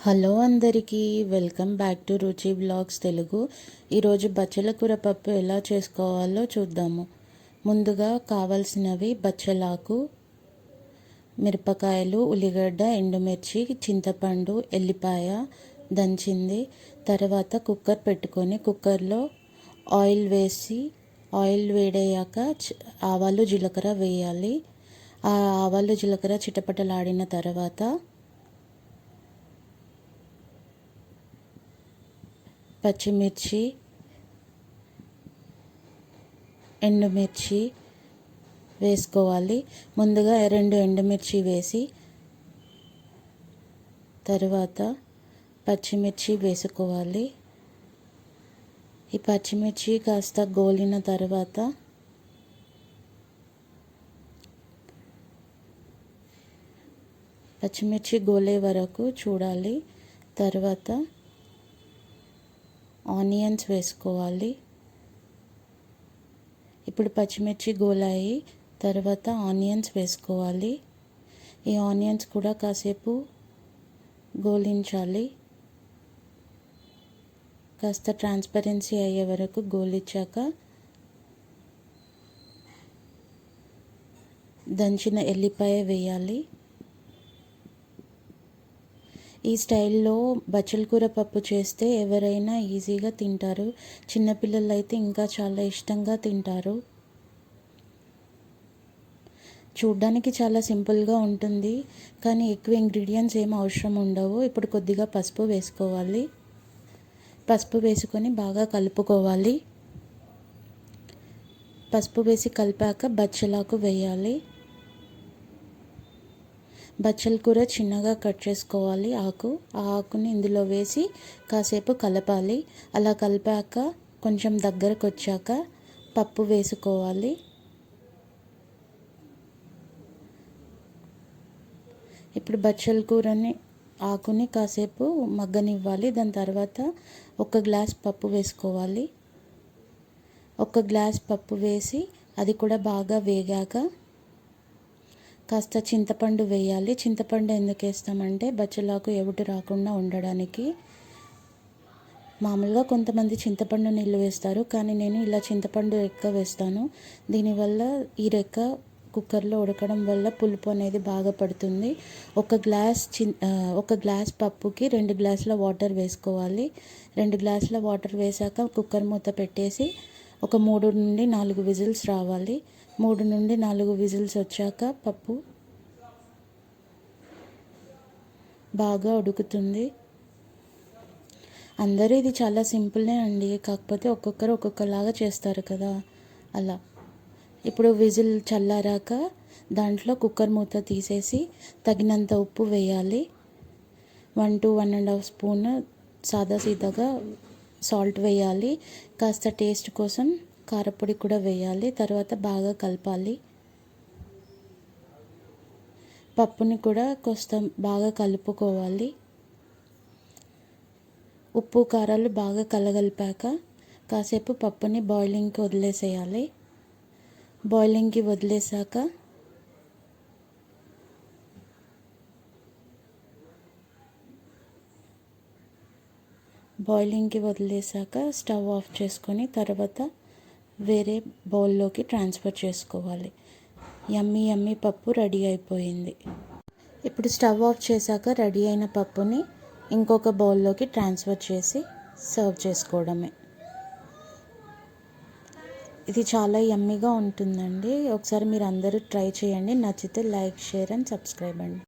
Hello అందరికీ welcome back to రుచి vlogs Telugu. ఈరోజు బచ్చల కూర పప్పు ఎలా చేసుకోవాలో చూద్దాము. ముందుగా కావాల్సినవి బచ్చలాకు, మిరపకాయలు, ఉల్లిగడ్డ, ఎండుమిర్చి, చింతపండు, ఎల్లిపాయ దంచింది. తర్వాత కుక్కర్ పెట్టుకొని కుక్కర్లో ఆయిల్ వేసి ఆయిల్ వేడయ్యాక ఆవాలు జీలకర్ర వేయాలి. ఆ ఆవాలు జీలకర్ర చిటపటలాడిన తర్వాత పచ్చిమిర్చి, ఎండుమిర్చి వేసుకోవాలి. ముందుగా 2 ఎండుమిర్చి వేసి తర్వాత పచ్చిమిర్చి వేసుకోవాలి. ఈ పచ్చిమిర్చి కాస్త గోలిన తర్వాత పచ్చిమిర్చి గోలే వరకు చూడాలి. తర్వాత ఆనియన్స్ వేసుకోవాలి. ఇప్పుడు పచ్చిమిర్చి గోలాయి తర్వాత ఆనియన్స్ వేసుకోవాలి. ఈ ఆనియన్స్ కూడా కాసేపు గోలించాలి. కాస్త ట్రాన్స్పరెన్సీ అయ్యే వరకు గోలించాక దంచిన ఎల్లిపాయ వేయాలి. ఈ స్టైల్లో బచ్చల కూర పప్పు చేస్తే ఎవరైనా ఈజీగా తింటారు. చిన్నపిల్లలు అయితే ఇంకా చాలా ఇష్టంగా తింటారు. చూడ్డానికి చాలా సింపుల్గా ఉంటుంది, కానీ ఎక్కువ ఇంగ్రీడియంట్స్ ఏం అవసరం ఉండవు. ఇప్పుడు కొద్దిగా పసుపు వేసుకోవాలి. పసుపు వేసుకొని బాగా కలుపుకోవాలి. పసుపు వేసి కలిపాక బచ్చలాకు వేయాలి. బచ్చల కూర చిన్నగా కట్ చేసుకోవాలి. ఆ ఆకుని ఇందులో వేసి కాసేపు కలపాలి. అలా కలిపాక కొంచెం దగ్గరకు వచ్చాక పప్పు వేసుకోవాలి. ఇప్పుడు బచ్చల కూరని ఆకుని కాసేపు మగ్గనివ్వాలి. దాని తర్వాత 1 గ్లాస్ పప్పు వేసుకోవాలి. 1 గ్లాస్ పప్పు వేసి అది కూడా బాగా వేగాక కాస్త చింతపండు వేయాలి. చింతపండు ఎందుకు వేస్తామంటే బచ్చలాకు ఎవుటు రాకుండా ఉండడానికి. మామూలుగా కొంతమంది చింతపండు నీళ్ళు వేస్తారు, కానీ నేను ఇలా చింతపండు రెక్క వేస్తాను. దీనివల్ల ఈ రెక్క కుక్కర్లో ఉడకడం వల్ల పులుపు అనేది బాగా పడుతుంది. 1 గ్లాస్ పప్పుకి 2 గ్లాసుల వాటర్ వేసుకోవాలి. 2 గ్లాసుల వాటర్ వేసాక కుక్కర్ మూత పెట్టేసి ఒక 3 నుండి 4 విజిల్స్ రావాలి. 3 నుండి 4 విజిల్స్ వచ్చాక పప్పు బాగా ఉడుకుతుంది. అందరూ ఇది చాలా సింపులే అండి, కాకపోతే ఒక్కొక్కరు ఒక్కొక్కలాగా చేస్తారు కదా, అలా. ఇప్పుడు విజిల్ చల్లారాక దాంట్లో కుక్కర్ మూత తీసేసి తగినంత ఉప్పు వేయాలి. 1 to 1.5 స్పూన్ సీదాగా సాల్ట్ వేయాలి. కాస్త టేస్ట్ కోసం కారపొడి కూడా వేయాలి. తర్వాత బాగా కలపాలి. పప్పుని కూడా కొంచెం బాగా కలుపుకోవాలి. ఉప్పు కారాలు బాగా కలగలిపాక కాసేపు పప్పుని బాయిలింగ్కి వదిలేసేయాలి. బాయిలింగ్కి వదిలేసాక స్టవ్ ఆఫ్ చేసుకొని తర్వాత వేరే బౌల్లోకి ట్రాన్స్ఫర్ చేసుకోవాలి. యమ్మీ పప్పు రెడీ అయిపోయింది. ఇప్పుడు స్టవ్ ఆఫ్ చేశాక రెడీ అయిన పప్పుని ఇంకొక బౌల్లోకి ట్రాన్స్ఫర్ చేసి సర్వ్ చేసుకోవడమే. ఇది చాలా యమ్మీగా ఉంటుందండి. ఒకసారి మీరు అందరూ ట్రై చేయండి. నచ్చితే లైక్, షేర్ అండ్ సబ్స్క్రైబ్ అండి.